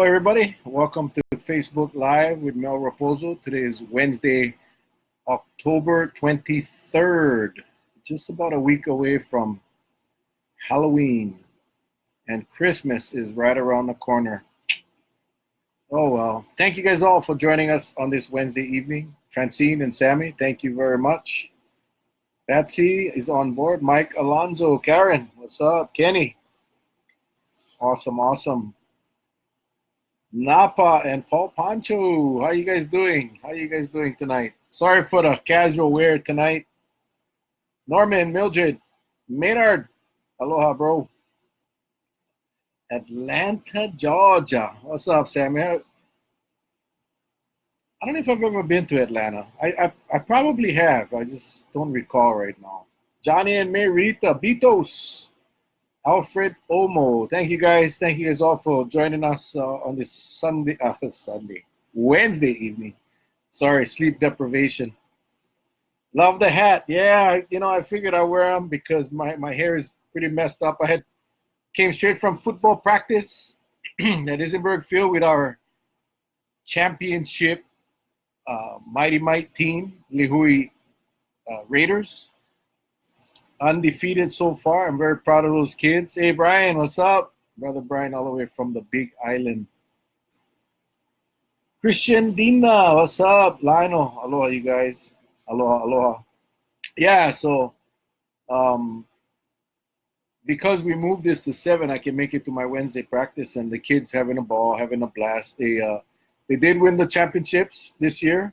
everybody. Welcome to Facebook Live with Mel Rapozo. Today is Wednesday, October 23rd. Just about a week away from Halloween, and Christmas is right around the corner. Oh, well. Thank you guys all for joining us on this Wednesday evening. Francine and Sammy, thank you very much. Betsy is on board. Mike Alonzo, Karen, what's up? Kenny, awesome. Napa and Paul Pancho, how you guys doing? How you guys doing tonight? Sorry for the casual wear tonight. Norman, Mildred, Maynard, aloha, bro. Atlanta, Georgia. What's up, Sammy? I don't know if I've ever been to Atlanta. I probably have. I just don't recall right now. Johnny and Marita, Bitos. Alfred Omo. Thank you guys. Thank you guys all for joining us on this Wednesday evening. Sorry, sleep deprivation. Love the hat. Yeah, I figured I'd wear them because my hair is pretty messed up. Came straight from football practice at Isenberg Field with our championship Mighty Might team, Lihui Raiders. Undefeated so far. I'm very proud of those kids. Hey, Brian, what's up? Brother Brian, all the way from the Big Island. Christian Dina, what's up? Lionel, aloha, you guys. Aloha. Yeah, so because we moved this to 7, I can make it to my Wednesday practice, and the kids having a ball, having a blast. They did win the championships this year.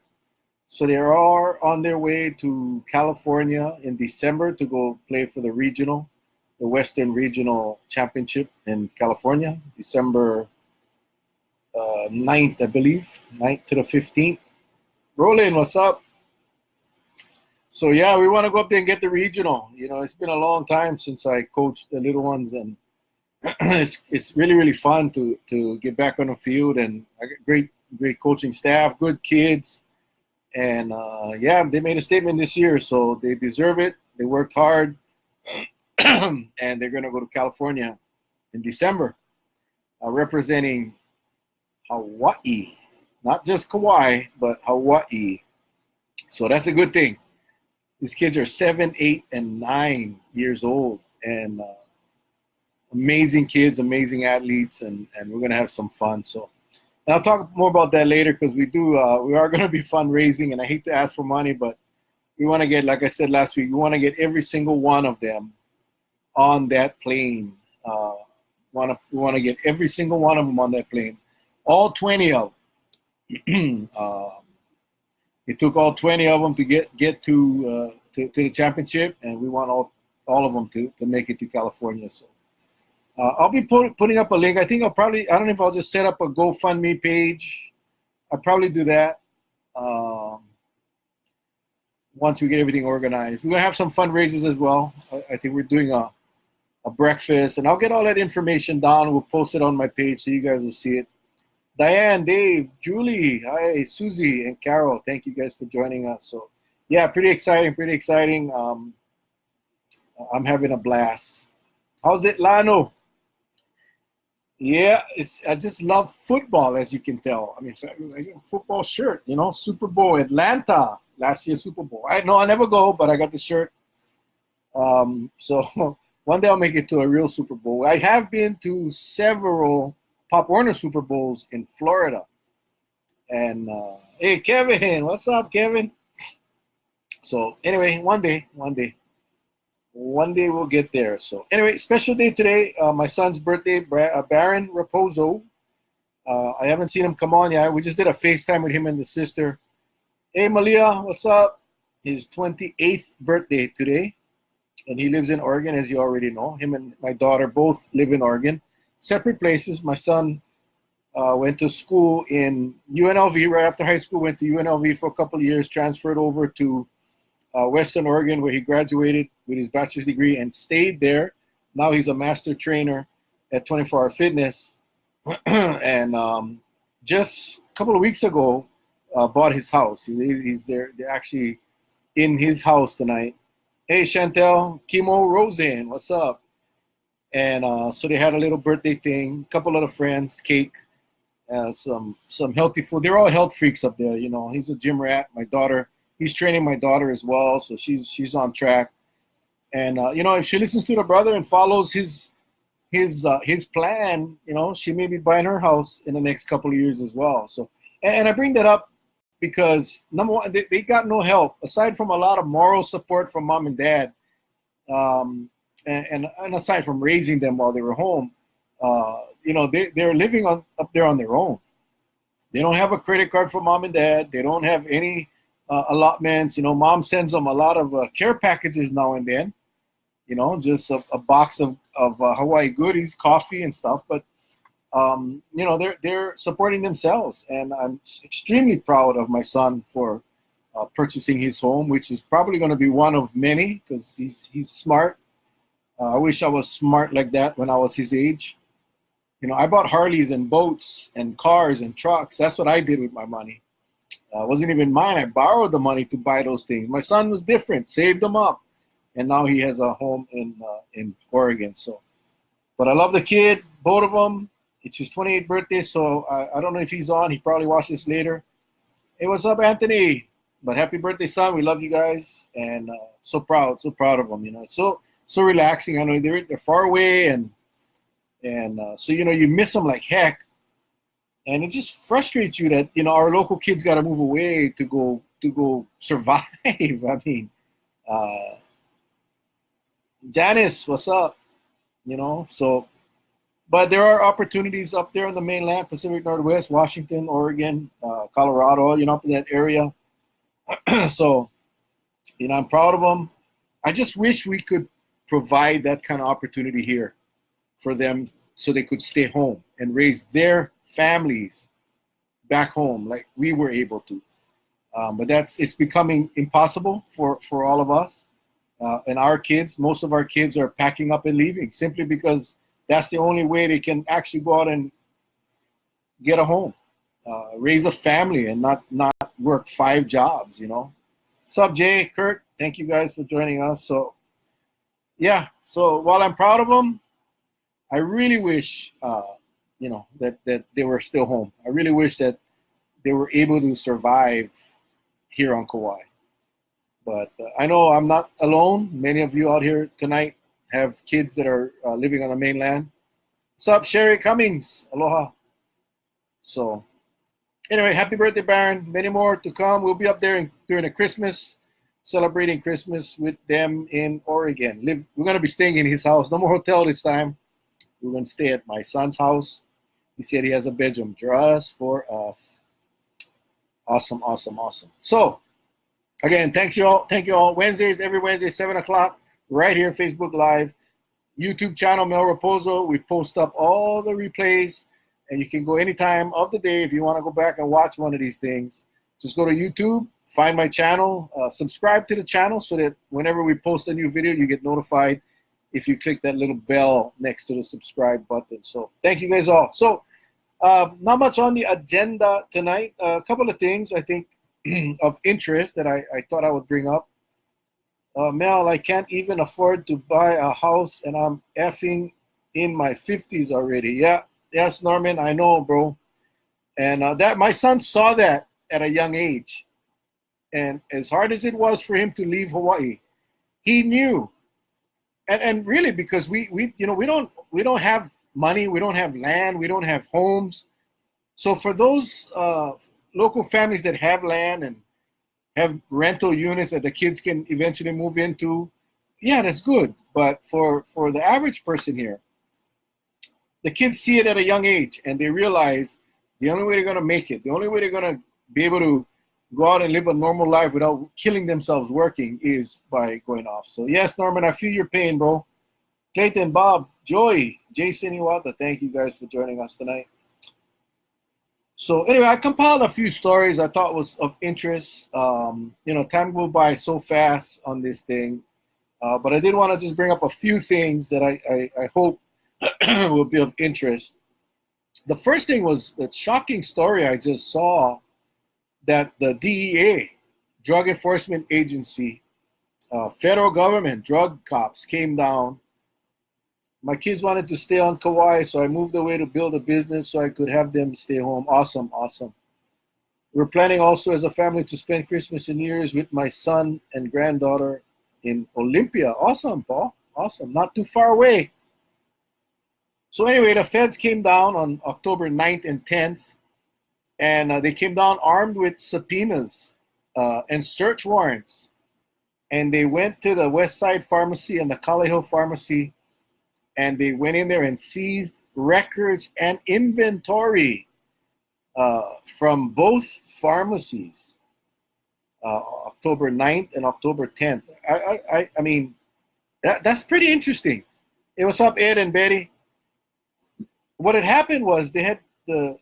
So they are on their way to California in December to go play for the Western Regional Championship in California, December 9th, I believe, 9th to the 15th. Roland, what's up? So yeah, we want to go up there and get the regional. It's been a long time since I coached the little ones, and it's really fun to get back on the field, and I got great coaching staff, good kids. And they made a statement this year, so they deserve it. They worked hard, and they're going to go to California in December, representing Hawaii, not just Kauai, but Hawaii. So that's a good thing. These kids are 7, 8, and 9 years old, and amazing kids, amazing athletes, and we're going to have some fun. So. And I'll talk more about that later because we are going to be fundraising, and I hate to ask for money, but we want to get, like I said last week, we want to get every single one of them on that plane. We want to get every single one of them on that plane, all 20 of them. It took all 20 of them to get to the championship, and we want all of them to make it to California. So. I'll be putting up a link. I don't know if I'll just set up a GoFundMe page. I'll probably do that once we get everything organized. We're going to have some fundraisers as well. I think we're doing a breakfast, and I'll get all that information down. We'll post it on my page so you guys will see it. Diane, Dave, Julie, hi, Susie, and Carol, thank you guys for joining us. So, yeah, pretty exciting. I'm having a blast. How's it, Lano? Yeah, I just love football, as you can tell. I mean, I got a football shirt, Super Bowl, Atlanta, last year's Super Bowl. I never go, but I got the shirt. So one day I'll make it to a real Super Bowl. I have been to several Pop Warner Super Bowls in Florida. And, hey, Kevin, what's up, Kevin? So anyway, one day. One day we'll get there. So anyway, special day today. My son's birthday, Baron Rapozo. I haven't seen him come on yet. We just did a FaceTime with him and the sister. Hey, Malia, what's up? His 28th birthday today. And he lives in Oregon, as you already know. Him and my daughter both live in Oregon. Separate places. My son went to school in UNLV right after high school, went to UNLV for a couple of years, transferred over to Western Oregon, where he graduated with his bachelor's degree and stayed there. Now he's a master trainer at 24 Hour Fitness. And just a couple of weeks ago, bought his house. He's there. They're actually in his house tonight. Hey, Chantel, Kimo, Roseanne, what's up? And so they had a little birthday thing, a couple of the friends, cake. some healthy food. They're all health freaks up there. You know, he's a gym rat. My daughter, he's training my daughter as well, so she's on track. And you know, if she listens to the brother and follows his plan, you know, she may be buying her house in the next couple of years as well. So, and I bring that up because number one, they got no help aside from a lot of moral support from mom and dad, and aside from raising them while they were home. You know, they're living up there on their own. They don't have a credit card from mom and dad. They don't have any allotments. You know, mom sends them a lot of care packages now and then. You know, just a box of Hawaii goodies, coffee and stuff. But you know, they're supporting themselves, and I'm extremely proud of my son for purchasing his home, which is probably going to be one of many because he's smart. I wish I was smart like that when I was his age. You know, I bought Harleys and boats and cars and trucks. That's what I did with my money. It wasn't even mine. I borrowed the money to buy those things. My son was different, saved them up, and now he has a home in Oregon. So, but I love the kid, both of them. It's his 28th birthday, so I don't know if he's on. He probably watches this later. Hey, what's up, Anthony? But happy birthday, son. We love you guys, and so proud of them. You know, it's so relaxing. I know they're far away, and so, you know, you miss them like heck, and it just frustrates you that, you know, our local kids got to move away to go survive. I mean, Janice, what's up? You know, so, but there are opportunities up there in the mainland, Pacific Northwest, Washington, Oregon, Colorado, you know, up in that area. So, you know, I'm proud of them. I just wish we could provide that kind of opportunity here for them so they could stay home and raise their families back home like we were able to. But it's becoming impossible for all of us. And our kids, most of our kids are packing up and leaving simply because that's the only way they can actually go out and get a home, raise a family, and not work 5 jobs, you know. What's up, Jay, Kurt? Thank you guys for joining us. So, yeah, so while I'm proud of them, I really wish, you know, that they were still home. I really wish that they were able to survive here on Kauai. But I know I'm not alone. Many of you out here tonight have kids that are living on the mainland. What's up, Sherry Cummings? Aloha. So, anyway, happy birthday, Baron. Many more to come. We'll be up there during the Christmas, celebrating Christmas with them in Oregon. We're going to be staying in his house. No more hotel this time. We're going to stay at my son's house. He said he has a bedroom just for us. Awesome, awesome, awesome. So, again, thank you all. Wednesdays, every Wednesday, 7 o'clock, right here, Facebook Live. YouTube channel, Mel Rapozo. We post up all the replays, and you can go any time of the day if you want to go back and watch one of these things. Just go to YouTube, find my channel, subscribe to the channel so that whenever we post a new video, you get notified if you click that little bell next to the subscribe button. So thank you guys all. So not much on the agenda tonight. A couple of things I think of interest that I thought I would bring up. Mel, I can't even afford to buy a house, and I'm effing in my 50s already. Yeah, yes, Norman, I know, bro. And that my son saw that at a young age. And as hard as it was for him to leave Hawaii, he knew. And really, because we you know, we don't have money, we don't have land, we don't have homes. So for those local families that have land and have rental units that the kids can eventually move into, yeah, that's good. But for the average person here, the kids see it at a young age, and they realize the only way they're going to make it, the only way they're going to be able to go out and live a normal life without killing themselves working is by going off. So yes, Norman, I feel your pain, bro. Clayton, Bob, Joy, Jason, Iwata, thank you guys for joining us tonight. So anyway, I compiled a few stories I thought was of interest. You know, time goes by so fast on this thing, but I did want to just bring up a few things that I hope will be of interest. The first thing was the shocking story I just saw that the DEA, Drug Enforcement Agency, federal government, drug cops came down My kids wanted to stay on Kauai, so I moved away to build a business so I could have them stay home. Awesome, awesome. We're planning also as a family to spend Christmas and New Year's with my son and granddaughter in Olympia. Awesome, Paul. Awesome. Not too far away. So anyway, the feds came down on October 9th and 10th, and they came down armed with subpoenas and search warrants. And they went to the West Side Pharmacy and the Kaleo Pharmacy, and they went in there and seized records and inventory from both pharmacies, October 9th and October 10th. I mean, that's pretty interesting. Hey, what's up, Ed and Betty? What had happened was they had the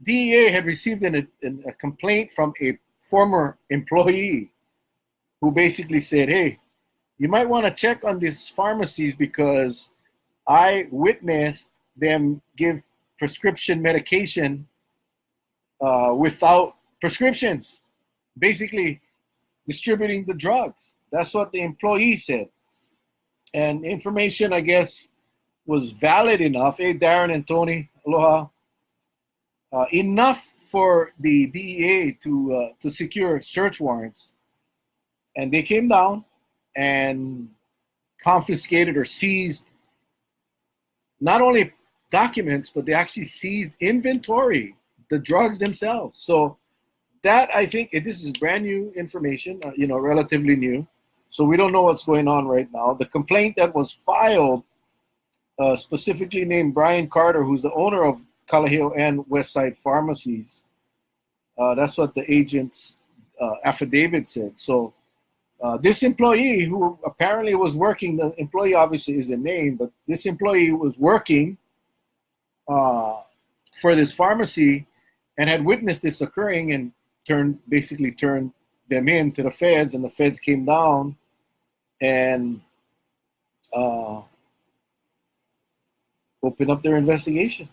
DEA had received a complaint from a former employee who basically said, hey, you might want to check on these pharmacies because I witnessed them give prescription medication without prescriptions, basically distributing the drugs. That's what the employee said. And information, I guess, was valid enough. Hey, Darren and Tony, aloha. Enough for the DEA to secure search warrants. And they came down and confiscated or seized not only documents, but they actually seized inventory, the drugs themselves. So that, I think, this is brand new information, relatively new. So we don't know what's going on right now. The complaint that was filed specifically named Brian Carter, who's the owner of Kaleo and Westside Pharmacies. That's what the agent's affidavit said. So this employee who apparently was working, the employee obviously isn't named, but this employee was working for this pharmacy and had witnessed this occurring and basically turned them in to the feds, and the feds came down and opened up their investigation.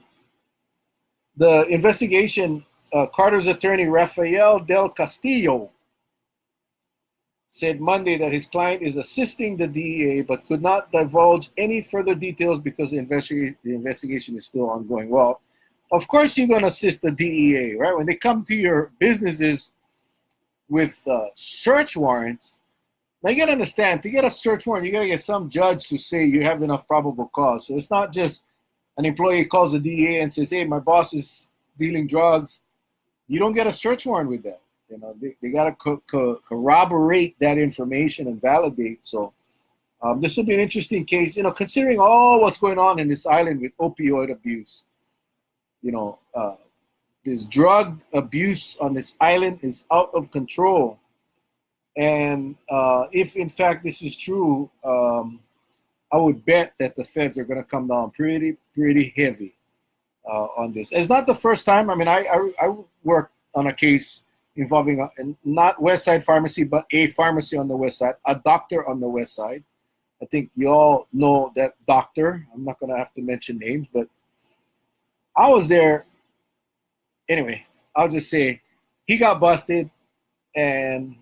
The investigation, Carter's attorney Rafael Del Castillo said Monday that his client is assisting the DEA but could not divulge any further details because the investigation is still ongoing. Well, of course you're going to assist the DEA, right? When they come to your businesses with search warrants, now you got to understand, to get a search warrant, you got to get some judge to say you have enough probable cause. So it's not just an employee calls the DEA and says, hey, my boss is dealing drugs. You don't get a search warrant with that. They got to corroborate that information and validate. So this will be an interesting case, considering all what's going on in this island with opioid abuse. This drug abuse on this island is out of control. And if in fact this is true, I would bet that the feds are going to come down pretty heavy on this. It's not the first time. I mean, I worked on a case involving not West Side Pharmacy, but a pharmacy on the West Side, a doctor on the West Side. I think you all know that doctor. I'm not going to have to mention names, but I was there. Anyway, I'll just say he got busted, and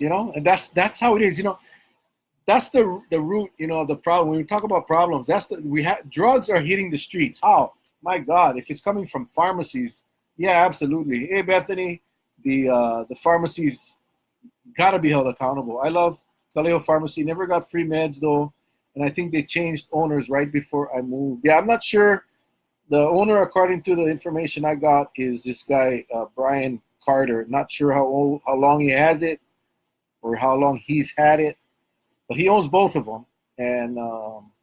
and that's how it is. That's the root, the problem. When we talk about problems, drugs are hitting the streets. How? My God, if it's coming from pharmacies, yeah, absolutely. Hey, Bethany, the pharmacies got to be held accountable. I love Kaleo Pharmacy. Never got free meds though, and I think they changed owners right before I moved. Yeah, I'm not sure. The owner, according to the information I got, is this guy Brian Carter. Not sure how long he has it or how long he's had it, but he owns both of them, and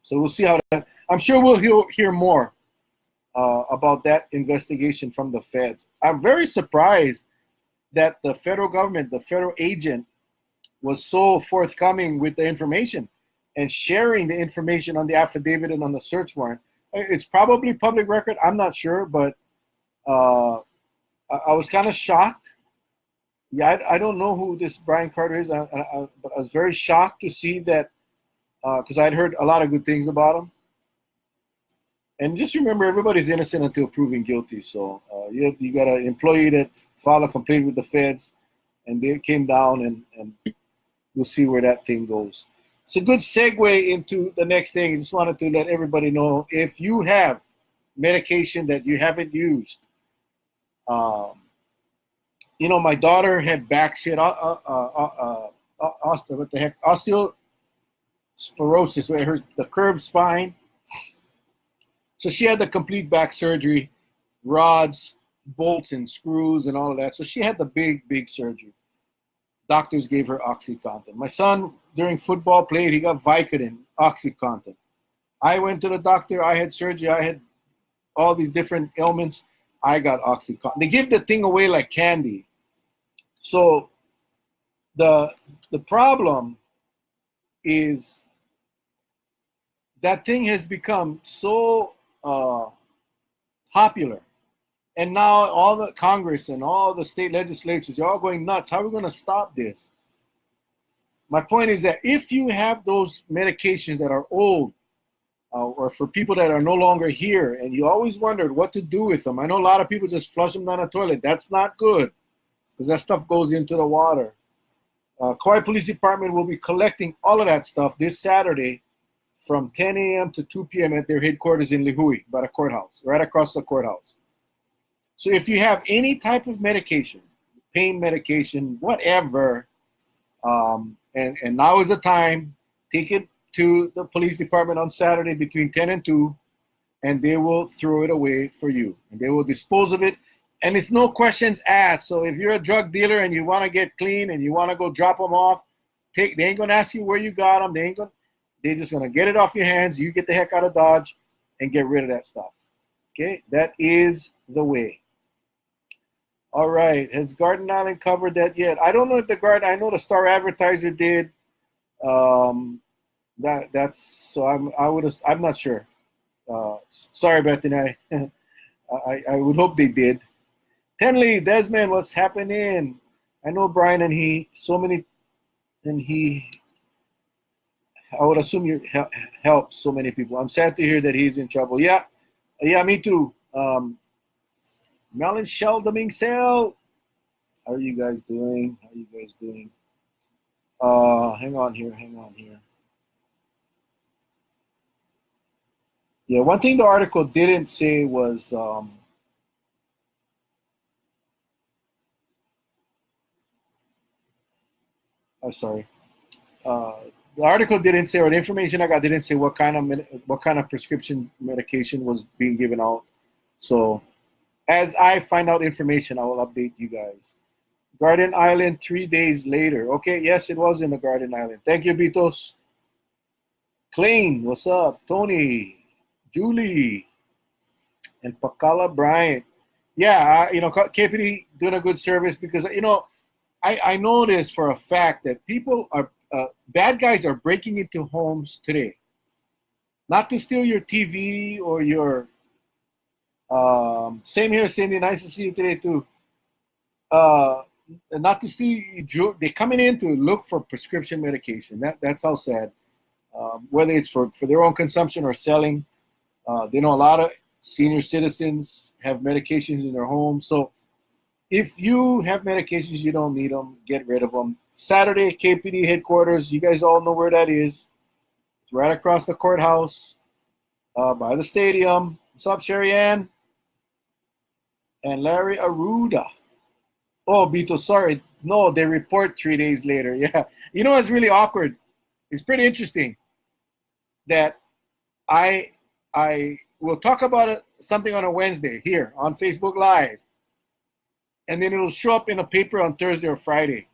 so we'll see how that. I'm sure we'll hear more about that investigation from the feds. I'm very surprised that the federal government, the federal agent, was so forthcoming with the information and sharing the information on the affidavit and on the search warrant. It's probably public record. I'm not sure, but I was kind of shocked. Yeah, I don't know who this Brian Carter is, but I was very shocked to see that because I'd heard a lot of good things about him. And just remember, everybody's innocent until proven guilty. So you got an employee that filed a complaint with the feds, and they came down, and we'll see where that thing goes. it's a good segue into the next thing. I just wanted to let everybody know, if you have medication that you haven't used, my daughter had back shit, what the heck, osteosporosis, where the curved spine. So she had the complete back surgery, rods, bolts, and screws, and all of that. So she had the big surgery. Doctors gave her OxyContin. My son, during football played, he got Vicodin, OxyContin. I went to the doctor. I had surgery. I had all these different ailments. I got OxyContin. They give the thing away like candy. So the problem is that thing has become so popular. And now all the Congress and all the state legislatures are all going nuts. How are we going to stop this? My point is that if you have those medications that are old, or for people that are no longer here, and you always wondered what to do with them. I know a lot of people just flush them down the toilet. That's not good, because that stuff goes into the water. Kauai Police Department will be collecting all of that stuff this Saturday from 10 a.m. to 2 p.m. at their headquarters in Lihue, by the courthouse, right across the courthouse. So if you have any type of medication, pain medication, whatever, and now is the time, take it to the police department on Saturday between 10 and 2, and they will throw it away for you. And they will dispose of it, and it's no questions asked. So if you're a drug dealer and you want to get clean and you want to go drop them off, they ain't going to ask you where you got them. They're just going to get it off your hands. You get the heck out of Dodge and get rid of that stuff. Okay, that is the way. All right, has Garden Island covered that yet? I don't know if I know the Star Advertiser did. I'm not sure. Sorry, Bethany. I would hope they did. Tenley, Desmond, what's happening? I know Brian and I would assume you help so many people. I'm sad to hear that he's in trouble. Yeah, me too. Melon Shell Domingsel. How are you guys doing? Hang on here. Yeah, one thing the article didn't say was the article didn't say, or the information I got didn't say what kind of prescription medication was being given out. So as I find out information, I will update you guys. Garden Island 3 days later. Okay, yes, it was in the Garden Island. Thank you, Bitos. Klein, what's up? Tony, Julie, and Pakala Bryant. Yeah, KPD doing a good service, because I know this for a fact that people are bad guys are breaking into homes today, not to steal your TV or your. Same here, Cindy. Nice to see you today too. Not to see you. They're coming in to look for prescription medication. That's how sad. Whether it's for their own consumption or selling. They know a lot of senior citizens have medications in their home. So if you have medications, you don't need them, get rid of them. Saturday, KPD headquarters. You guys all know where that is. It's right across the courthouse, by the stadium. What's up, Sherry Ann? And Larry Aruda. Oh, Bito, sorry. No, they report 3 days later. Yeah. It's really awkward. It's pretty interesting that I will talk about something on a Wednesday here on Facebook Live, and then it'll show up in a paper on Thursday or Friday.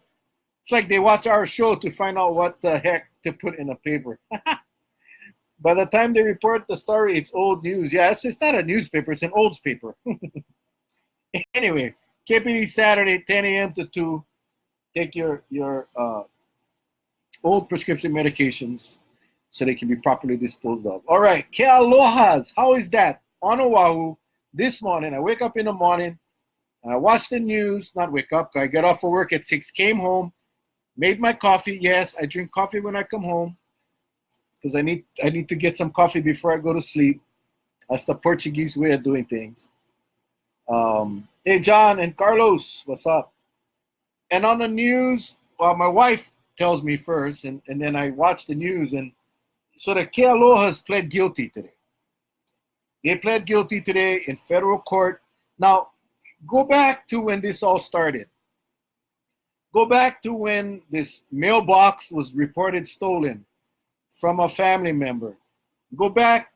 It's like they watch our show to find out what the heck to put in a paper. By the time they report the story, it's old news. Yeah, it's not a newspaper. It's an old paper. Anyway, KPD Saturday, 10 a.m. to 2. Take your old prescription medications so they can be properly disposed of. All right, Ke Aloha's. How is that? On Oahu this morning. I wake up in the morning. I watch the news. Not wake up. I get off of work at 6. Came home. Made my coffee. Yes, I drink coffee when I come home, because I need to get some coffee before I go to sleep. That's the Portuguese way of doing things. Hey, John and Carlos, what's up? And on the news, well, my wife tells me first, and then I watch the news, and so the Kealohas pled guilty today. They pled guilty today in federal court. Now, go back to when this all started. Go back to when this mailbox was reported stolen from a family member. Go back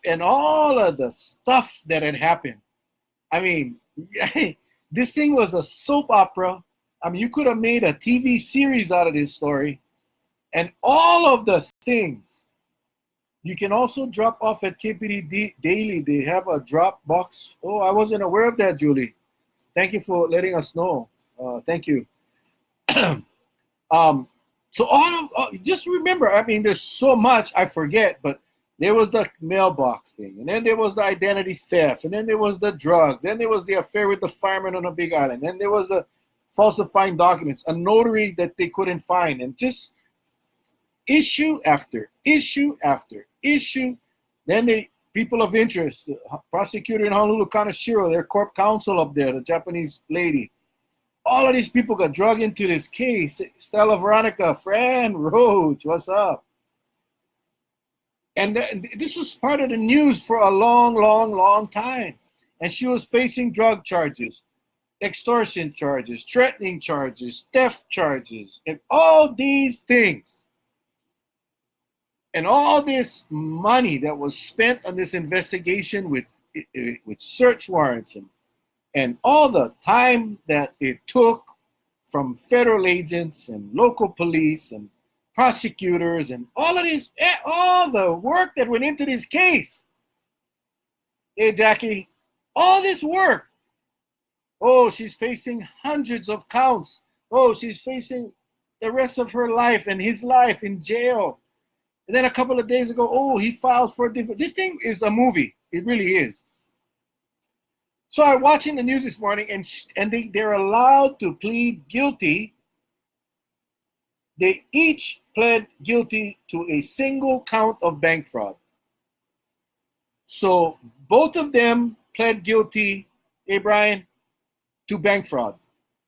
and all of the stuff that had happened. I mean, this thing was a soap opera. I mean, you could have made a TV series out of this story. And all of the things, you can also drop off at KPD Daily. They have a drop box. Oh, I wasn't aware of that, Julie. Thank you for letting us know. Thank you. So just remember, I mean, there's so much I forget, but there was the mailbox thing, and then there was the identity theft, and then there was the drugs, then there was the affair with the fireman on a Big Island, then there was the falsifying documents, a notary that they couldn't find, and just issue after issue after issue. Then the people of interest, the prosecutor in Honolulu, Kaneshiro, their corp counsel up there, the Japanese lady. All of these people got drug into this case. Stella Veronica, Fran Roach, what's up? And this was part of the news for a long, long, long time. And she was facing drug charges, extortion charges, threatening charges, theft charges, and all these things. And all this money that was spent on this investigation with search warrants and all the time that it took from federal agents and local police and prosecutors and all of this, all the work that went into this case. Hey, Jackie, all this work. Oh, she's facing hundreds of counts. Oh, she's facing the rest of her life and his life in jail. And then a couple of days ago, oh, he filed for a different. This thing is a movie. It really is. So I'm watching the news this morning, and they're allowed to plead guilty. They each pled guilty to a single count of bank fraud. So both of them pled guilty, hey Brian, to bank fraud.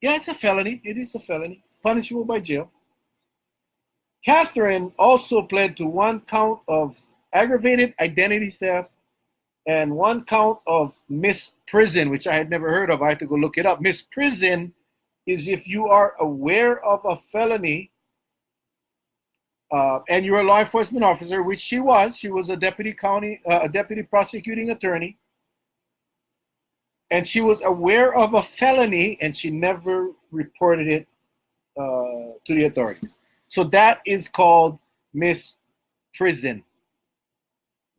Yeah, it's a felony. It is a felony, punishable by jail. Catherine also pled to one count of aggravated identity theft and one count of misprison, which I had never heard of. I had to go look it up. Misprison is if you are aware of a felony and you're a law enforcement officer, which she was. She was a deputy prosecuting attorney. And she was aware of a felony and she never reported it to the authorities. So that is called misprison.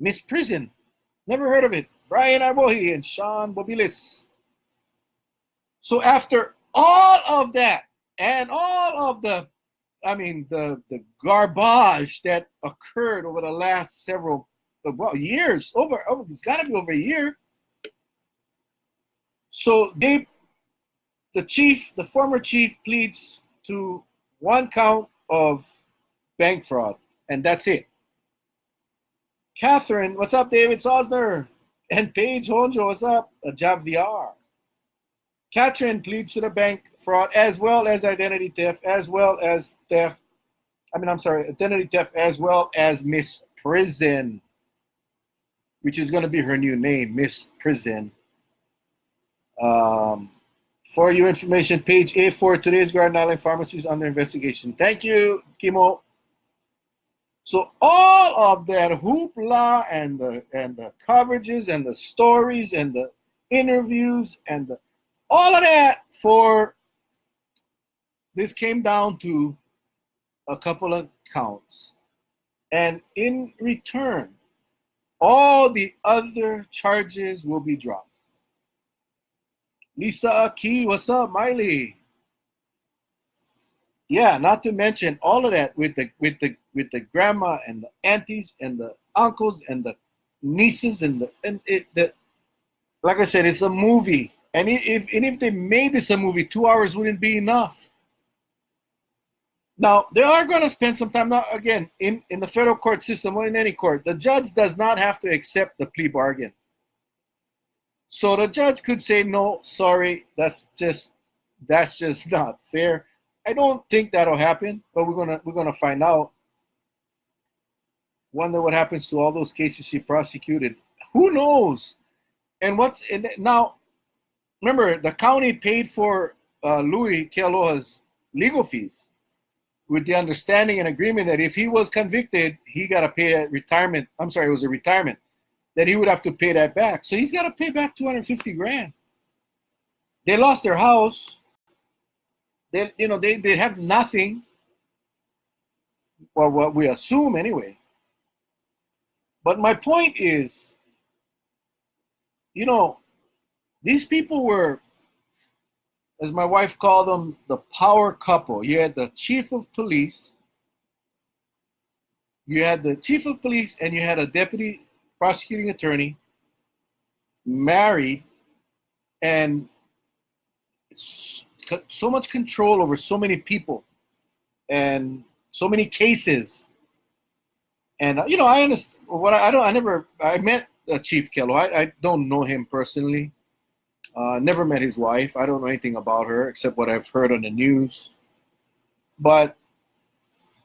Misprison. Never heard of it. Brian Arbohi and Sean Bobilis. So after all of that and all of the garbage that occurred over the last several years, it's got to be over a year. So the former chief pleads to one count of bank fraud, and that's it. Catherine, what's up, David Sosner? And Paige Honjo, what's up? Jav VR. Catherine pleads to the bank fraud as well as identity theft, as well as identity theft as well as misprison, which is going to be her new name, misprison. For your information, page A4, today's Garden Island Pharmacy is under investigation. Thank you, Kimo. So all of that hoopla and the coverages and the stories and the interviews and all of that for this came down to a couple of counts. And in return, all the other charges will be dropped. Lisa Aki, what's up, Miley? Yeah, not to mention all of that with the grandma and the aunties and the uncles and the nieces and like I said, it's a movie. And if they made this a movie, 2 hours wouldn't be enough. Now, they are going to spend some time. Now, again, in the federal court system or in any court, the judge does not have to accept the plea bargain. So the judge could say, no, sorry, that's just not fair. I don't think that'll happen, but we're gonna find out. Wonder what happens to all those cases she prosecuted. Who knows? And now? Remember, the county paid for Louis Kealoha's legal fees with the understanding and agreement that if he was convicted, he got to pay a retirement. I'm sorry, it was a retirement, that he would have to pay that back. So he's got to pay back $250,000. They lost their house. They have nothing. Well, what we assume anyway. But my point is, these people were, as my wife called them, the power couple. You had the chief of police, and you had a deputy prosecuting attorney, married, and so much control over so many people and so many cases. And I understand I met Chief Kealoha. I don't know him personally. Never met his wife. I don't know anything about her except what I've heard on the news. But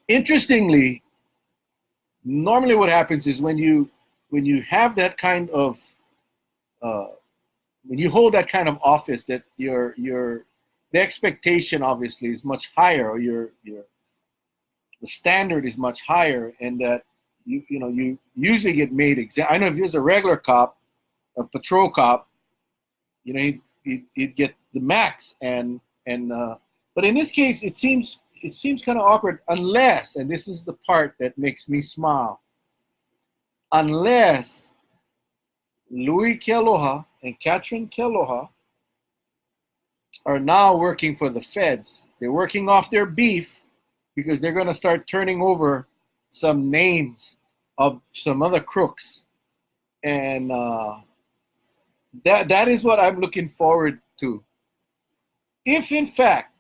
interestingly, normally what happens is when you have that kind of when you hold that kind of office, that the expectation obviously is much higher, or the standard is much higher, and that you usually get made I know if you're a regular cop, a patrol cop, he'd get the max, but in this case it seems kind of awkward, unless, and this is the part that makes me smile, unless Louis Kealoha and Catherine Kealoha are now working for the feds. They're working off their beef because they're going to start turning over some names of some other crooks, and that is what I'm looking forward to. If in fact,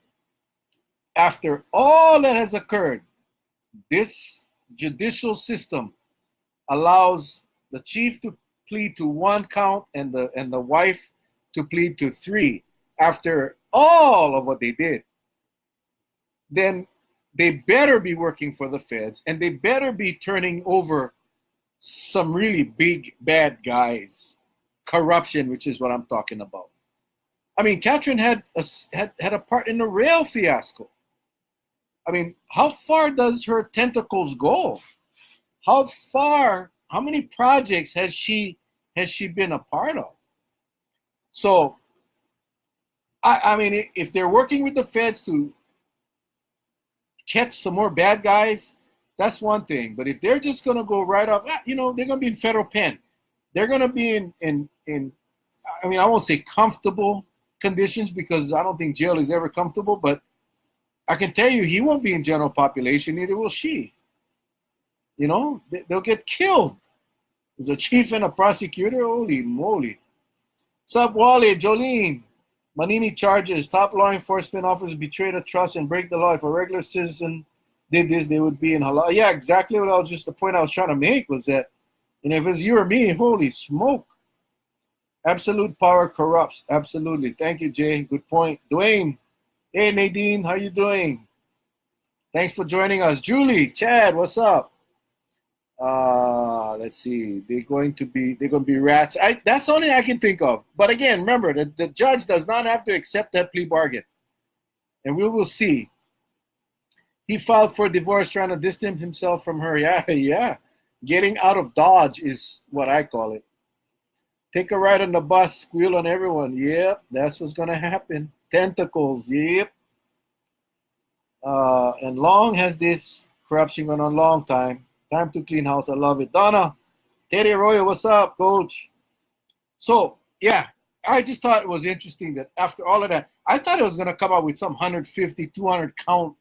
after all that has occurred, this judicial system allows the chief to plead to 1 count and the wife to plead to 3, after all of what they did, then they better be working for the feds, and they better be turning over some really big bad guys. Corruption, which is what I'm talking about. I mean, Catherine had a part in the rail fiasco. I mean, how far does her tentacles go? How many projects has she been a part of? So, I mean, if they're working with the feds to catch some more bad guys, that's one thing. But if they're just going to go right off, they're going to be in federal pen. They're going to be in I mean, I won't say comfortable conditions, because I don't think jail is ever comfortable, but I can tell you he won't be in general population, neither will she. They'll get killed. As a chief and a prosecutor, holy moly. Sup, Wally, Jolene. Manini charges, top law enforcement officers betrayed a trust and break the law. If a regular citizen did this, they would be in halal. Yeah, exactly the point I was trying to make was that, if it's you or me, holy smoke. Absolute power corrupts. Absolutely. Thank you, Jay. Good point. Dwayne. Hey, Nadine. How you doing? Thanks for joining us. Julie, Chad, what's up? Let's see. They're going to be rats. That's the only thing I can think of. But again, remember, the judge does not have to accept that plea bargain. And we will see. He filed for divorce, trying to distance himself from her. Yeah. Getting out of Dodge is what I call it. Take a ride on the bus, squeal on everyone. Yep, that's what's going to happen. Tentacles, yep. And long has this corruption gone on a long time. Time to clean house. I love it. Donna, Teddy Arroyo, what's up, coach? So, yeah, I just thought it was interesting that after all of that, I thought it was going to come out with some 150, 200 count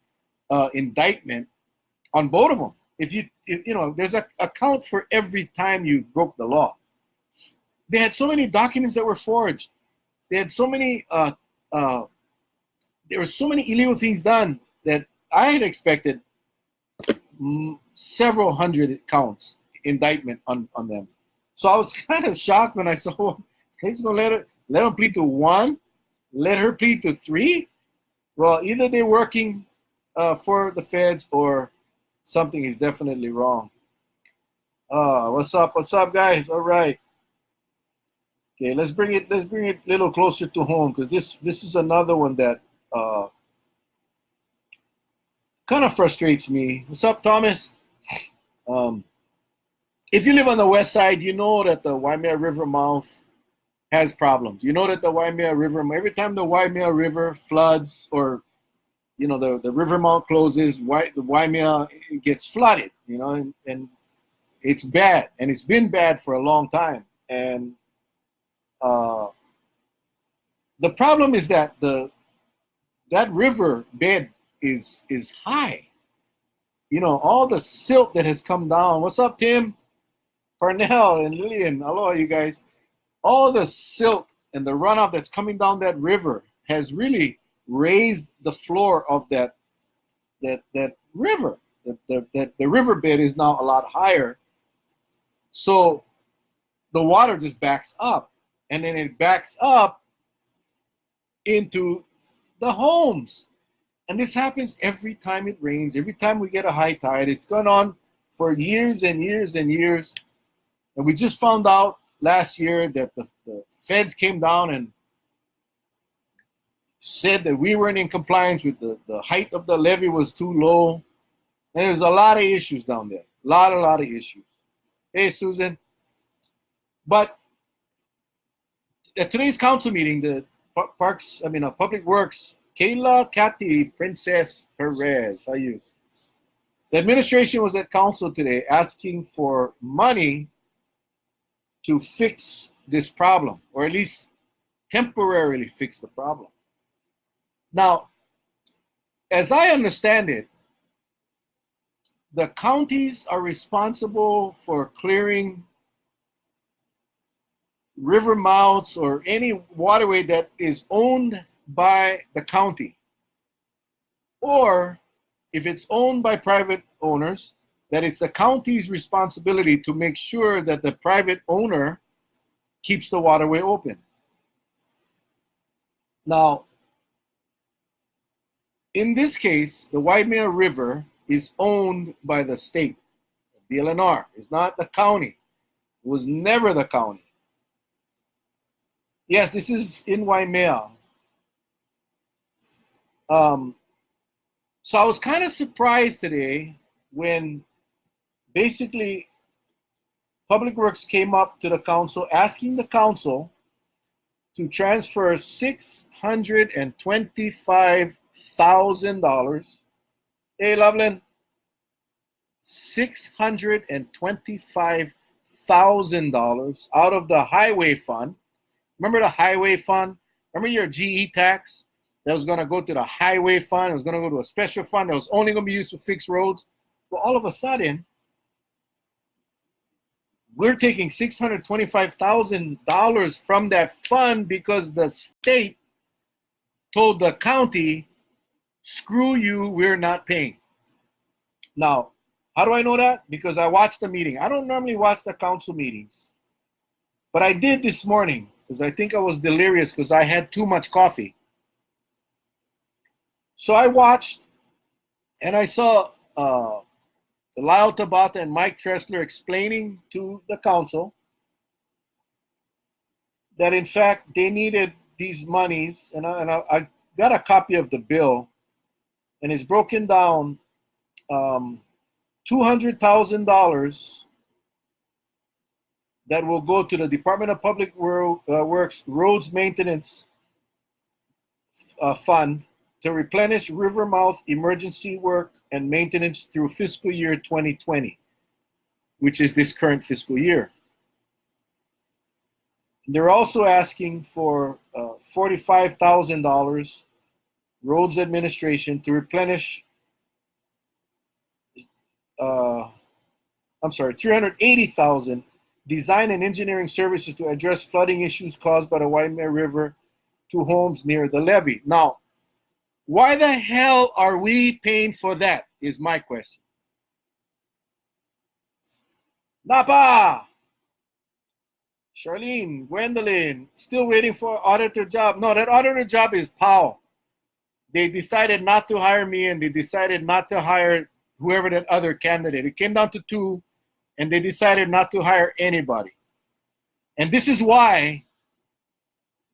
indictment on both of them. There's a count for every time you broke the law. They had so many documents that were forged. They had so many, there were so many illegal things done that I had expected several hundred counts indictment on them. So I was kind of shocked when I saw he's going to let him plead to 1, let her plead to 3. Well, either they're working for the feds, or something is definitely wrong. What's up? What's up, guys? All right. Okay, let's bring it a little closer to home, because this is another one that kind of frustrates me. What's up, Thomas? Um, if you live on the west side, you know that the Waimea River mouth has problems. You know that the Waimea River, every time the Waimea River floods, or the river mouth closes, the Waimea gets flooded. And it's bad, and it's been bad for a long time. And the problem is that that river bed is high. All the silt that has come down. What's up, Tim, Parnell, and Lillian? Hello, you guys. All the silt and the runoff that's coming down that river has really raised the floor of that river. The riverbed is now a lot higher. So the water just backs up, and then it backs up into the homes. And this happens every time it rains, every time we get a high tide. It's gone on for years and years and years. And we just found out last year that the feds came down and said that we weren't in compliance with the height of the levee was too low. And there's a lot of issues down there. A lot of issues. Hey, Susan. But at today's council meeting, the Public Works, Kayla Cathy Princess Perez, how are you? The administration was at council today asking for money to fix this problem, or at least temporarily fix the problem. Now, as I understand it, the counties are responsible for clearing river mouths or any waterway that is owned by the county. Or if it's owned by private owners, that it's the county's responsibility to make sure that the private owner keeps the waterway open. Now, in this case, the Waimea River is owned by the state, the DLNR. It's not the county. It was never the county. Yes, this is in Waimea. So I was kind of surprised today when basically Public Works came up to the council asking the council to transfer $625,000. Hey, Loveland, $625,000 out of the highway fund. Remember the highway fund? Remember your GE tax that was going to go to the highway fund? It was going to go to a special fund that was only going to be used to fix roads. Well, all of a sudden, we're taking $625,000 from that fund because the state told the county, screw you, we're not paying. Now, how do I know that? Because I watched the meeting. I don't normally watch the council meetings, but I did this morning because I think I was delirious because I had too much coffee. So I watched, and I saw Lyle Tabata and Mike Tressler explaining to the council that in fact they needed these monies, and I got a copy of the bill, and it's broken down $200,000 that will go to the Department of Public Works Roads Maintenance Fund to replenish river mouth emergency work and maintenance through fiscal year 2020, which is this current fiscal year. They're also asking for $45,000 roads administration to replenish, $380,000 design and engineering services to address flooding issues caused by the Waimea River to homes near the levee. Now, why the hell are we paying for that is my question. Napa! Charlene, Gwendolyn, still waiting for auditor job. No, that auditor job is POW. they decided not to hire me, and they decided not to hire whoever that other candidate. It came down to two, and they decided not to hire anybody. And this is why,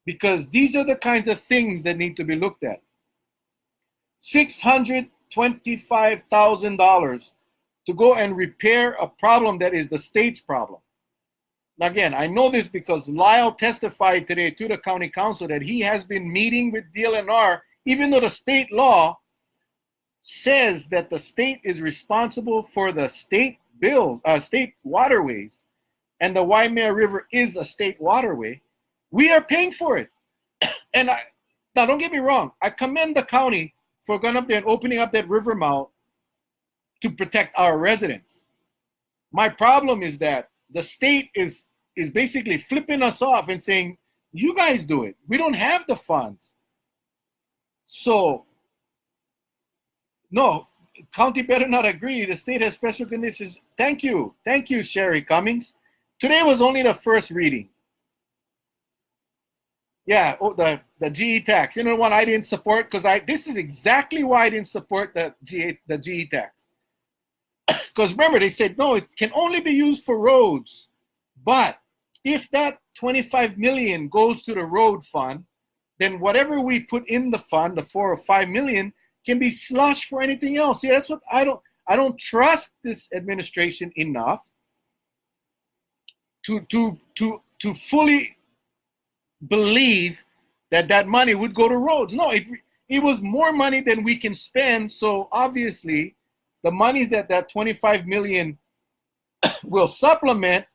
because these are the kinds of things that need to be looked at. $625,000 to go and repair a problem that is the state's problem. Now, again, I know this because Lyle testified today to the county council that he has been meeting with DLNR, even though the state law says that the state is responsible for the state bills, state waterways, and the Waimea River is a state waterway. We are paying for it. And now, don't get me wrong, I commend the county for going up there and opening up that river mouth to protect our residents. My problem is that the state is basically flipping us off and saying, you guys do it. We don't have the funds. So, no, county better not agree. The state has special conditions. Thank you. Thank you, Sherry Cummings. Today was only the first reading. Yeah, the GE tax. You know what I didn't support? Because this is exactly why I didn't support the GE tax. Because remember, they said, no, it can only be used for roads. But if that 25 million goes to the road fund, then whatever we put in the fund, the 4 or 5 million, can be slushed for anything else. See, that's what I don't trust this administration enough to fully believe that money would go to roads. No, it was more money than we can spend. So obviously, the monies that 25 million will supplement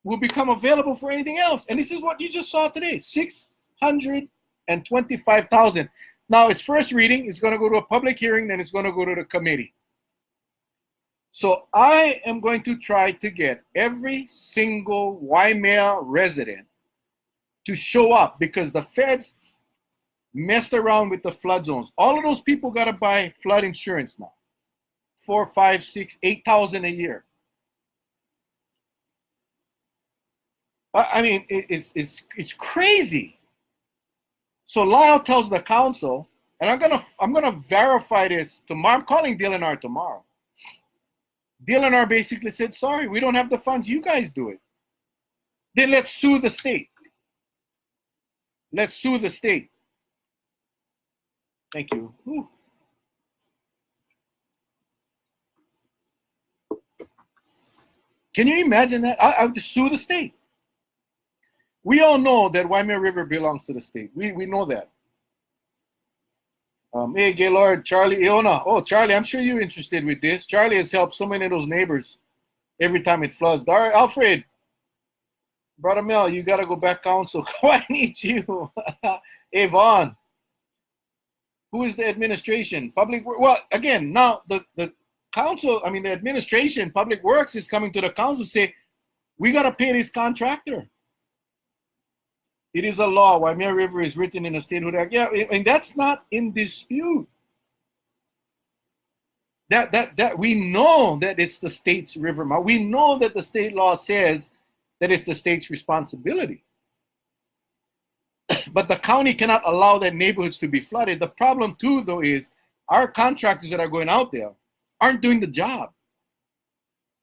will become available for anything else. And this is what you just saw today, 625,000. Now, its first reading is going to go to a public hearing, then it's going to go to the committee. So I am going to try to get every single Waimea resident to show up, because the feds messed around with the flood zones. All of those people got to buy flood insurance now. 4, 5, 6, 8,000 a year. I mean, it's crazy. So Lyle tells the council, and I'm gonna verify this tomorrow. I'm calling DLNR tomorrow. DLNR basically said, sorry, we don't have the funds. You guys do it. Then let's sue the state. Let's sue the state. Thank you. Whew. Can you imagine that? I'll just sue the state. We all know that Waimea River belongs to the state. We know that. Hey, Gaylord, Charlie, Iona. Oh, Charlie, I'm sure you're interested with this. Charlie has helped so many of those neighbors every time it floods. Alfred, Brother Mel, you got to go back council. I need you. Hey, Vaughn. Who is the administration? Public Works. Well, again, now the council, I mean, the administration, Public Works is coming to the council say, we got to pay this contractor. It is a law. Waimea River is written in the statehood act. Yeah, and that's not in dispute. That we know that it's the state's river mouth. We know that the state law says that it's the state's responsibility. But the county cannot allow their neighborhoods to be flooded. The problem too, though, is our contractors that are going out there aren't doing the job.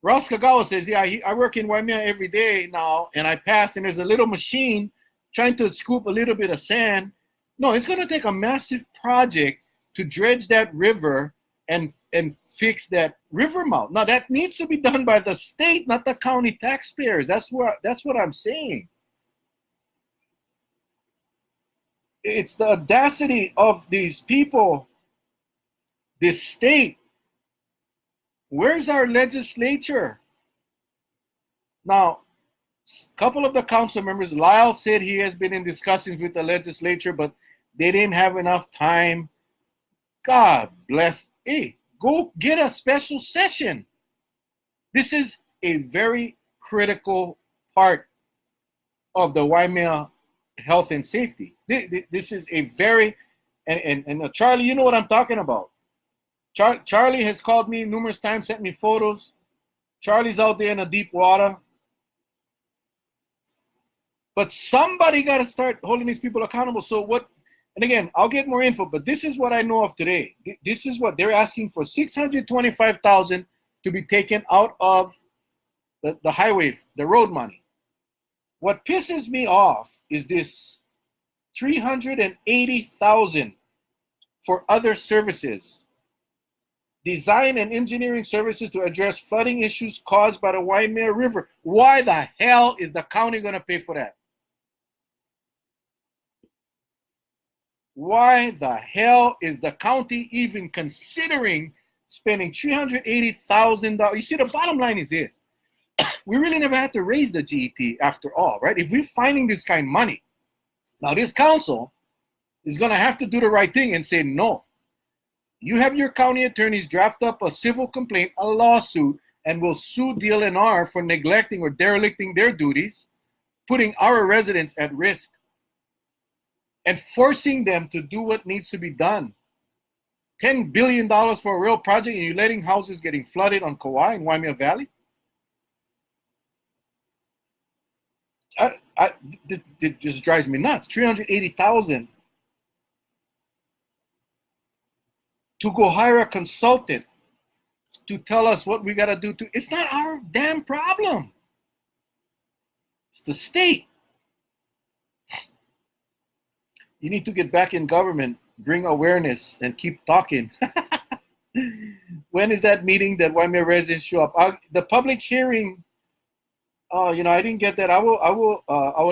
Ross Kagawa says, yeah, I work in Waimea every day now, and I pass, and there's a little machine trying to scoop a little bit of sand. No, it's going to take a massive project to dredge that river and fix that river mouth. Now, that needs to be done by the state, not the county taxpayers. That's what I'm saying. It's the audacity of these people, this state. Where's our legislature? Now, a couple of the council members, Lyle said he has been in discussions with the legislature, but they didn't have enough time. God bless. Hey, go get a special session. This is a very critical part of the Waimea health and safety. This is a very, and Charlie, you know what I'm talking about. Charlie has called me numerous times, sent me photos. Charlie's out there in the deep water. But somebody got to start holding these people accountable. So what And again, I'll get more info, but this is what I know of today. This is what they're asking for: $625,000 to be taken out of the highway, the road money. What pisses me off is this $380,000 for other services. Design and engineering services to address flooding issues caused by the Waimea River. Why the hell is the county going to pay for that? Why the hell is the county even considering spending $380,000? You see, the bottom line is this. We really never had to raise the GET after all, right? If we're finding this kind of money, now this council is going to have to do the right thing and say no. You have your county attorneys draft up a civil complaint, a lawsuit, and will sue DLNR for neglecting or derelicting their duties, putting our residents at risk, and forcing them to do what needs to be done. $10 billion for a real project, and you're letting houses getting flooded on Kauai and Waimea Valley? It just drives me nuts. $380,000 to go hire a consultant to tell us what we got to do. It's not our damn problem. It's the state. You need to get back in government, bring awareness, and keep talking. When is that meeting that Waimea residents show up? The public hearing. I didn't get that. I will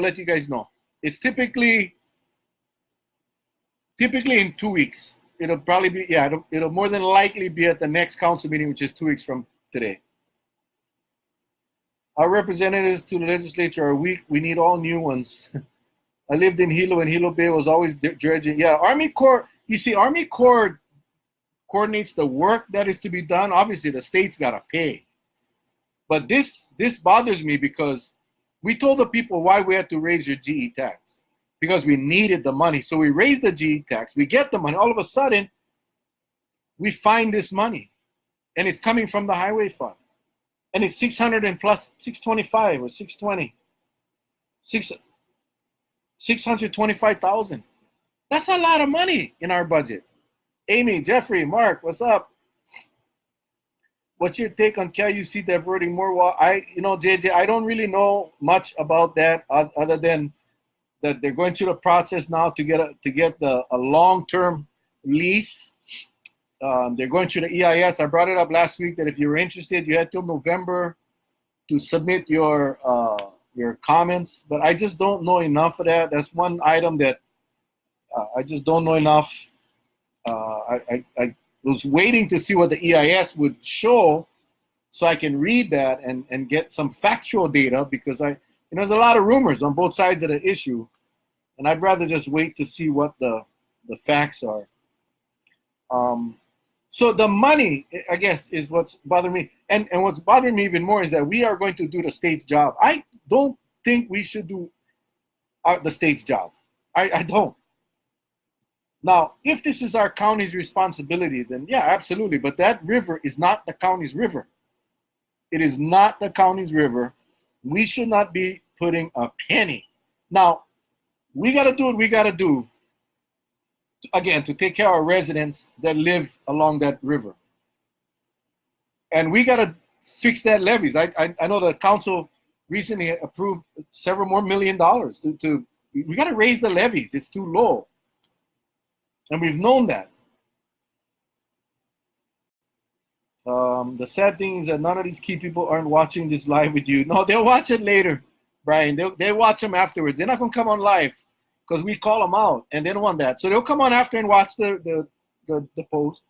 let you guys know. It's typically in 2 weeks. It'll probably be, it'll more than likely be at the next council meeting, which is 2 weeks from today. Our representatives to the legislature are weak. We need all new ones. I lived in Hilo, and Hilo Bay was always dredging. Yeah, Army Corps, you see, Army Corps coordinates the work that is to be done. Obviously, the state's got to pay. But this bothers me because we told the people why we had to raise your GE tax. Because we needed the money. So we raised the GE tax. We get the money. All of a sudden, we find this money. And it's coming from the highway fund. And it's 600 and plus 625 or 620. 625,000. That's a lot of money in our budget. Amy, Jeffrey, Mark, what's up? What's your take on KIUC diverting more water? JJ, I don't really know much about that other than that they're going through the process now to get a long-term lease. They're going through the EIS. I brought it up last week that if you were interested, you had till November to submit your comments. But I just don't know enough of that. That's one item that I just don't know enough. I was waiting to see what the EIS would show so I can read that and get some factual data, because there's a lot of rumors on both sides of the issue, and I'd rather just wait to see what the facts are. So the money, I guess, is what's bothering me. And what's bothering me even more is that we are going to do the state's job. I don't think we should do the state's job. I don't. Now, if this is our county's responsibility, then yeah, absolutely. But that river is not the county's river. It is not the county's river. We should not be putting a penny. Now, we got to do what we got to do, again, to take care of our residents that live along that river. And we got to fix that levees. I know the council recently approved several more $1 million. We got to raise the levees. It's too low. And we've known that. The sad thing is that none of these key people aren't watching this live with you. No, they'll watch it later, Brian. They'll watch them afterwards. They're not going to come on live because we call them out, and they don't want that. So they'll come on after and watch the post.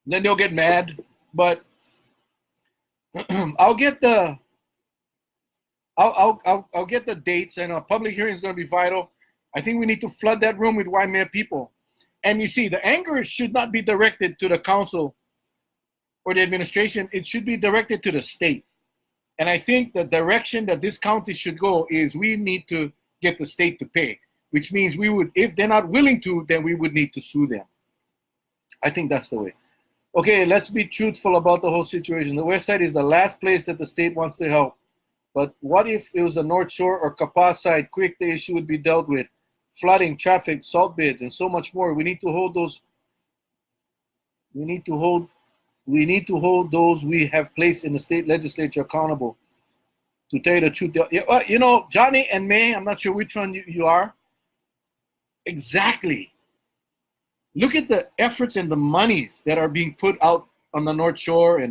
Then they'll get mad. But I'll get the dates, and a public hearing is going to be vital. I think we need to flood that room with Waimea people. And you see, the anger should not be directed to the council or the administration. It should be directed to the state. And I think the direction that this county should go is we need to get the state to pay, which means we would, if they're not willing to, then we would need to sue them. I think that's the way. Okay, let's be truthful about the whole situation. The West Side is the last place that the state wants to help. But what if it was the North Shore or Kapaa side? Quick, the issue would be dealt with. Flooding, traffic, salt bids, and so much more. We need to hold those. We need to hold. We need to hold those we have placed in the state legislature accountable. To tell you the truth, yeah, you know, Johnny and May. I'm not sure which one you are. Exactly. Look at the efforts and the monies that are being put out on the North Shore,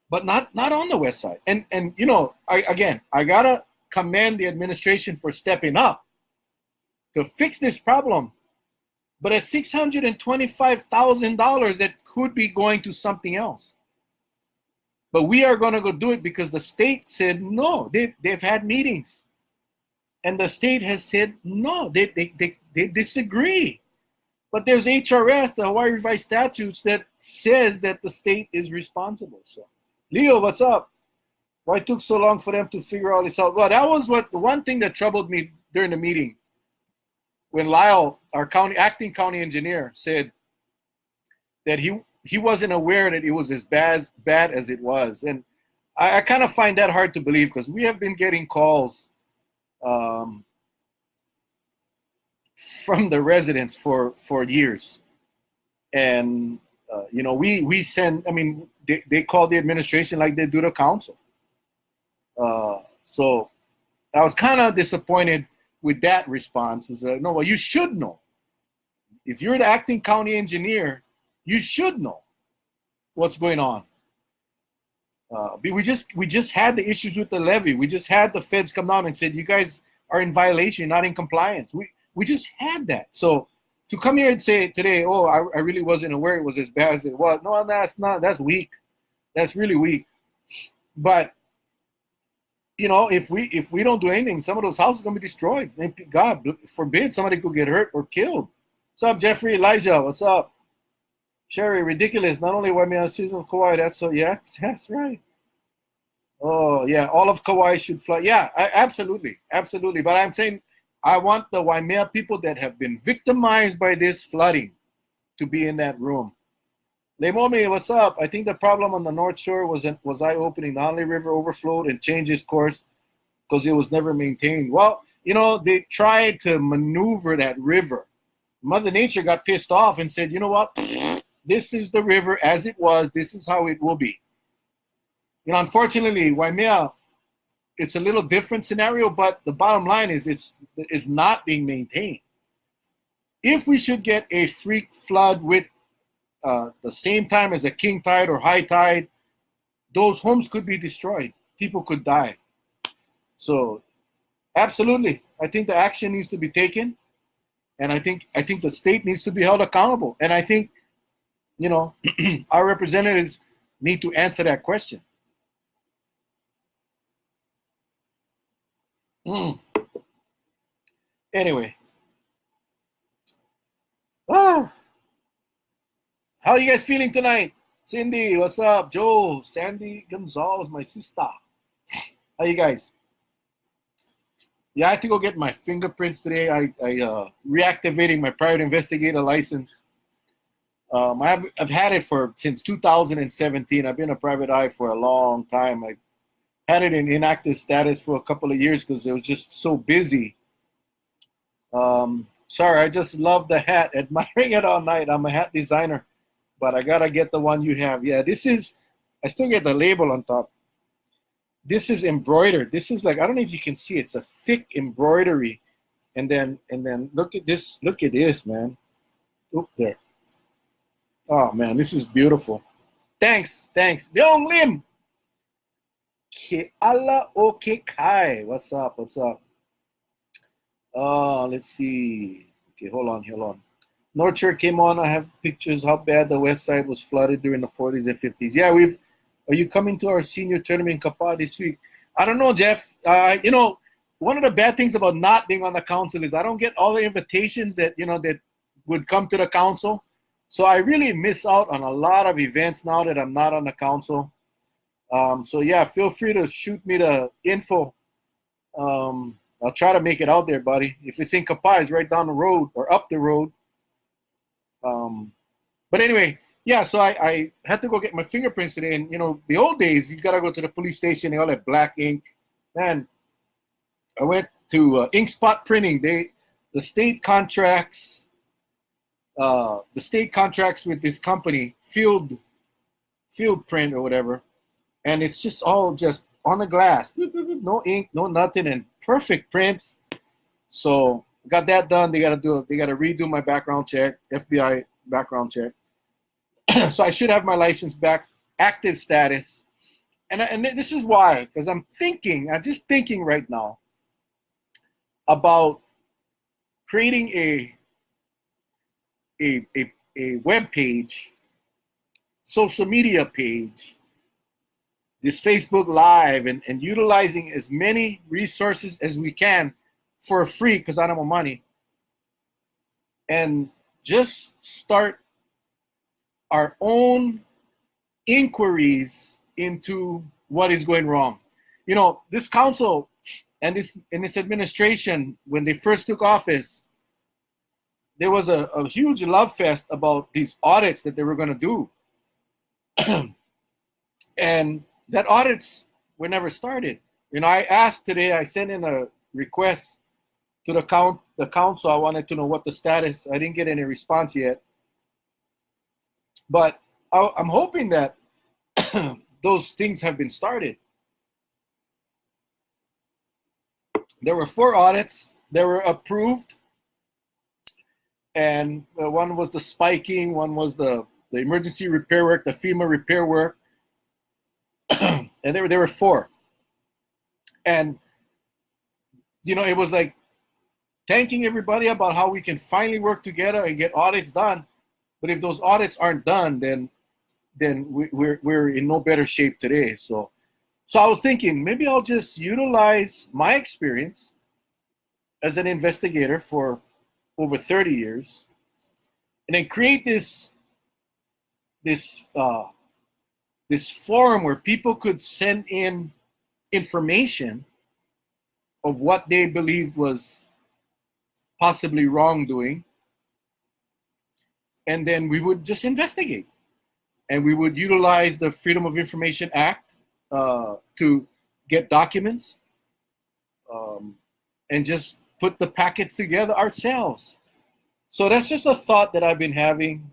but not on the West Side. And you know, I gotta commend the administration for stepping up to fix this problem. But at $625,000, that could be going to something else. But we are going to go do it because the state said no. They've had meetings, and the state has said no. They disagree. But there's HRS, the Hawaii Revised Statutes, that says that the state is responsible. So, Leo, what's up? Why it took so long for them to figure all this out? Well, that was the one thing that troubled me during the meeting. When Lyle, our acting county engineer, said that he wasn't aware that it was as bad as it was. And I kind of find that hard to believe, because we have been getting calls from the residents for years. And, you know, we send, I mean, they call the administration like they do the council. So I was kind of disappointed with that response. Was no, well, you should know. If you're the acting county engineer, you should know what's going on. We just had the issues with the levy. We just had the feds come down and said, you guys are in violation, not in compliance. We just had that. So to come here and say today, oh, I really wasn't aware it was as bad as it was. No, that's not. That's weak. That's really weak. But you know, if we don't do anything, some of those houses are going to be destroyed. And God forbid somebody could get hurt or killed. What's up, Jeffrey? Elijah, what's up? Sherry, ridiculous. Not only Waimea, season of Kauai, that's so, yeah, that's right. Oh, yeah, all of Kauai should fly. Yeah, absolutely. But I'm saying I want the Waimea people that have been victimized by this flooding to be in that room. Lemomi, what's up? I think the problem on the North Shore was eye-opening. The Hanley River overflowed and changed its course because it was never maintained. Well, you know, they tried to maneuver that river. Mother Nature got pissed off and said, you know what? This is the river as it was. This is how it will be. You know, unfortunately, Waimea, it's a little different scenario, but the bottom line is it's not being maintained. If we should get a freak flood with the same time as a king tide or high tide, those homes could be destroyed. People could die. So, absolutely, I think the action needs to be taken, and I think the state needs to be held accountable. And I think, you know, our representatives need to answer that question. Anyway, how are you guys feeling tonight? Cindy, what's up? Joe, Sandy Gonzalez, my sister. How you guys? Yeah, I have to go get my fingerprints today. I reactivating my private investigator license. I've had it since 2017. I've been a private eye for a long time. I had it in inactive status for a couple of years because it was just so busy. Sorry, I just love the hat, admiring it all night. I'm a hat designer, but I gotta get the one you have. Yeah, I still get the label on top. This is embroidered. This is like, I don't know if you can see, it's a thick embroidery. And then look at this, man. Oop, there. Oh man, this is beautiful. Thanks. Young Lim. Ke ala o ke kai. What's up? Let's see. Okay, hold on. North Shore came on. I have pictures how bad the west side was flooded during the 40s and 50s. Yeah, are you coming to our senior tournament in Kapaa this week? I don't know, Jeff. You know, one of the bad things about not being on the council is I don't get all the invitations that would come to the council. So I really miss out on a lot of events now that I'm not on the council. So yeah, feel free to shoot me the info. I'll try to make it out there, buddy. If it's in Kapaa, it's right down the road or up the road. But anyway, yeah, so I had to go get my fingerprints today. And, the old days, you got to go to the police station. They all had black ink. Man, I went to ink spot printing. The state contracts with this company, field print or whatever. And it's just all just on the glass. No ink, no nothing, and perfect prints. So got that done. They got to redo my background check, FBI background check. So I should have my license back, active status. And this is why, because I'm just thinking right now about creating a web page, social media page, this Facebook Live, and utilizing as many resources as we can for free, because I don't have money, and just start our own inquiries into what is going wrong. This council and this administration, when they first took office, there was a huge love fest about these audits that they were going to do. And that audits were never started. I asked today, I sent in a request to the council. I wanted to know what the status. I didn't get any response yet. But I'm hoping that those things have been started. There were 4 audits that were approved. And one was the spiking, one was the emergency repair work, the FEMA repair work. And there were 4. And, it was like thanking everybody about how we can finally work together and get audits done. But if those audits aren't done, then we're in no better shape today. So I was thinking maybe I'll just utilize my experience as an investigator for over 30 years, and then create this forum where people could send in information of what they believed was possibly wrongdoing. And then we would just investigate. And we would utilize the Freedom of Information Act to get documents and just put the packets together ourselves. So that's just a thought that I've been having.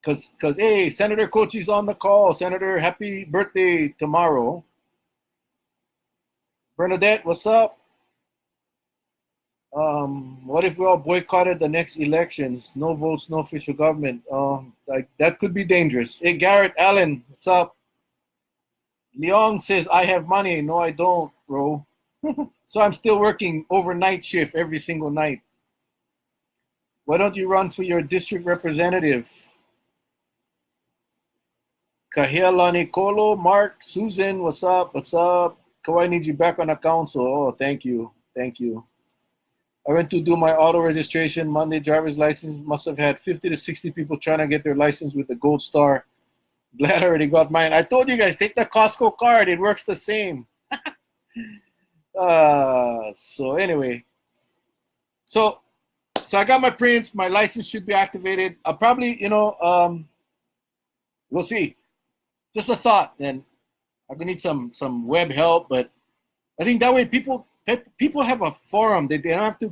Because hey, Senator Kochi's on the call. Senator, happy birthday tomorrow. Bernadette, what's up? What if we all boycotted the next elections? No votes, no official government. That could be dangerous. Hey, Garrett Allen, what's up? Leong says, I have money. No, I don't, bro. So I'm still working overnight shift every single night. Why don't you run for your district representative? Kahela Nicolo, Mark, Susan, what's up? What's up? Kawai need you back on the council. Oh, thank you. Thank you. I went to do my auto registration Monday. Driver's license must have had 50 to 60 people trying to get their license with the gold star. Glad I already got mine. I told you guys, take the Costco card. It works the same. So anyway, so I got my prints. My license should be activated. I'll probably, we'll see. Just a thought. And I'm gonna need some web help, but I think that way people have a forum. They don't have to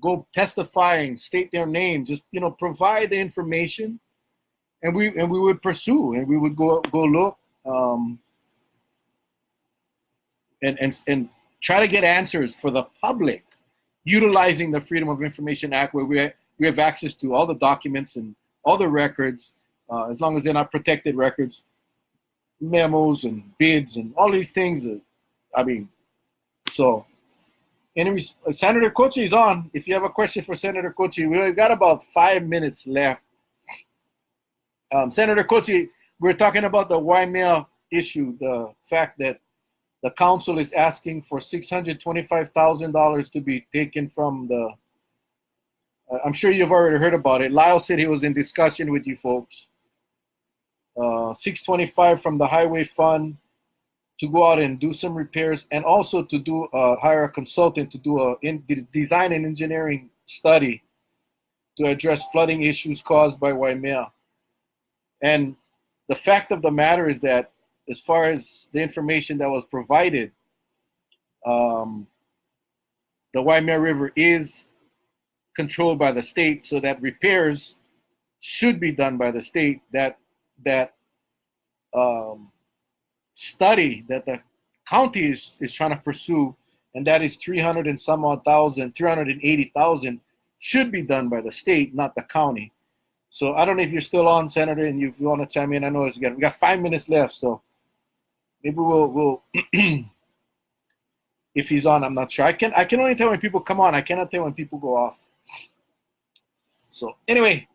go testify and state their name. Just provide the information, and we would pursue, and we would go look and try to get answers for the public, utilizing the Freedom of Information Act, where we have access to all the documents and all the records, as long as they're not protected records, memos and bids and all these things. So, anyway, Senator Kochi is on. If you have a question for Senator Kochi, we've got about 5 minutes left. Senator Kochi, we're talking about the Waimea issue, the fact that the council is asking for $625,000 to be taken from the. I'm sure you've already heard about it. Lyle said he was in discussion with you folks. $625 from the highway fund to go out and do some repairs, and also to hire a consultant to do a design and engineering study to address flooding issues caused by Waimea. And the fact of the matter is that, as far as the information that was provided, the Waimea River is controlled by the state, so that repairs should be done by the state. That study that the county is trying to pursue, and that is 300 and some odd thousand, 380,000, should be done by the state, not the county. So I don't know if you're still on, Senator, and if you want to chime in. I know we got 5 minutes left, so maybe we'll if he's on, I'm not sure. I can only tell when people come on. I cannot tell when people go off. So anyway,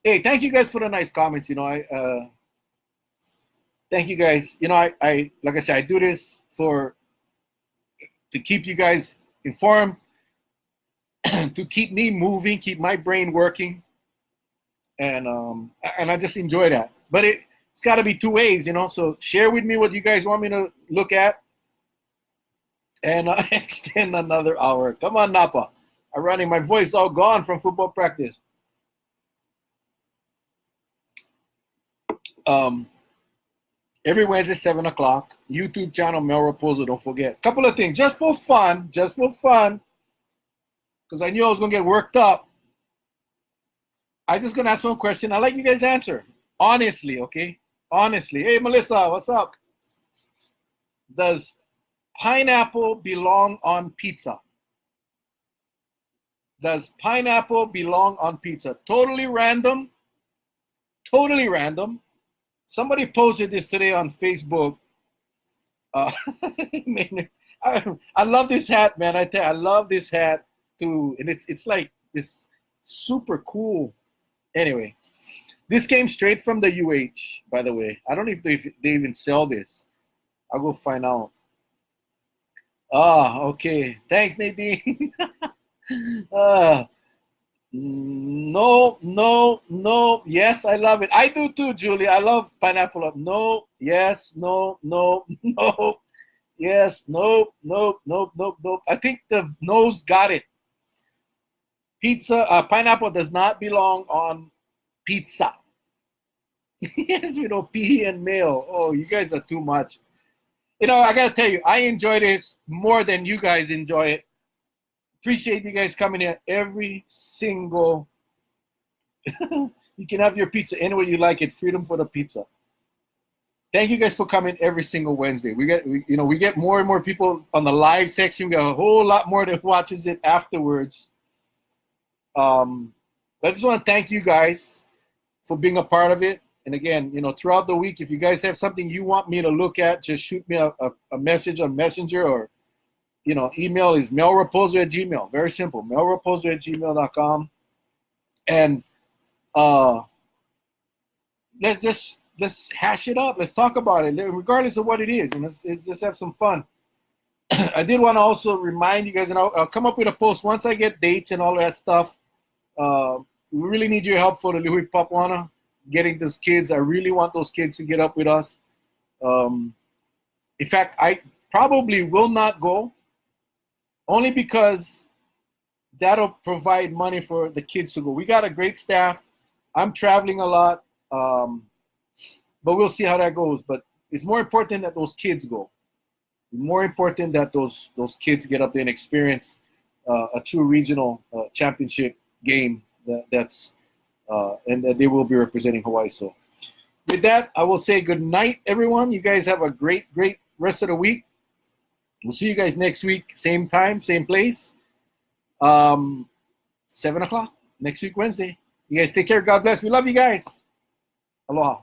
hey, thank you guys for the nice comments. Thank you guys. I like I said, I do this to keep you guys informed, to keep me moving, keep my brain working, and I just enjoy that. But it's got to be two ways, So share with me what you guys want me to look at, and extend another hour. Come on, Napa. I'm running. My voice all gone from football practice. Every Wednesday, 7 o'clock, YouTube channel, Mel Rapozo, don't forget. Couple of things, just for fun, because I knew I was going to get worked up. I'm just going to ask one question. I'd like you guys to answer. Honestly, okay? Honestly. Hey, Melissa, what's up? Does pineapple belong on pizza? Does pineapple belong on pizza? Totally random. Totally random. Somebody posted this today on Facebook. I love this hat, man. I love this hat too, and it's like this super cool. Anyway, this came straight from the UH, by the way. I don't know if they even sell this. I'll go find out. Okay. Thanks, Nadine. No. Yes, I love it. I do too, Julie. I love pineapple. No. Yes. No. Yes. No. I think the no's got it. Pineapple does not belong on pizza. Yes, P and mayo. Oh, you guys are too much. I gotta tell you, I enjoy this more than you guys enjoy it. Appreciate you guys coming here every single. You can have your pizza any way you like it. Freedom for the pizza. Thank you guys for coming every single Wednesday. We get more and more people on the live section. We got a whole lot more that watches it afterwards. I just want to thank you guys for being a part of it. And again, throughout the week, if you guys have something you want me to look at, just shoot me a message on Messenger, or email is melrapozo@gmail. Very simple, melrapozo@gmail.com. And let's just hash it up. Let's talk about it, regardless of what it is. Let's just have some fun. I did want to also remind you guys, and I'll come up with a post once I get dates and all that stuff. We really need your help for the Lihui Papuana, getting those kids. I really want those kids to get up with us. In fact, I probably will not go, only because that'll provide money for the kids to go. We got a great staff. I'm traveling a lot, but we'll see how that goes. But it's more important that those kids go. More important that those kids get up there and experience a true regional championship game that's and that they will be representing Hawaii. So with that, I will say good night, everyone. You guys have a great rest of the week. We'll see you guys next week, same time, same place. 7 o'clock next week, Wednesday. You guys take care. God bless. We love you guys. Aloha.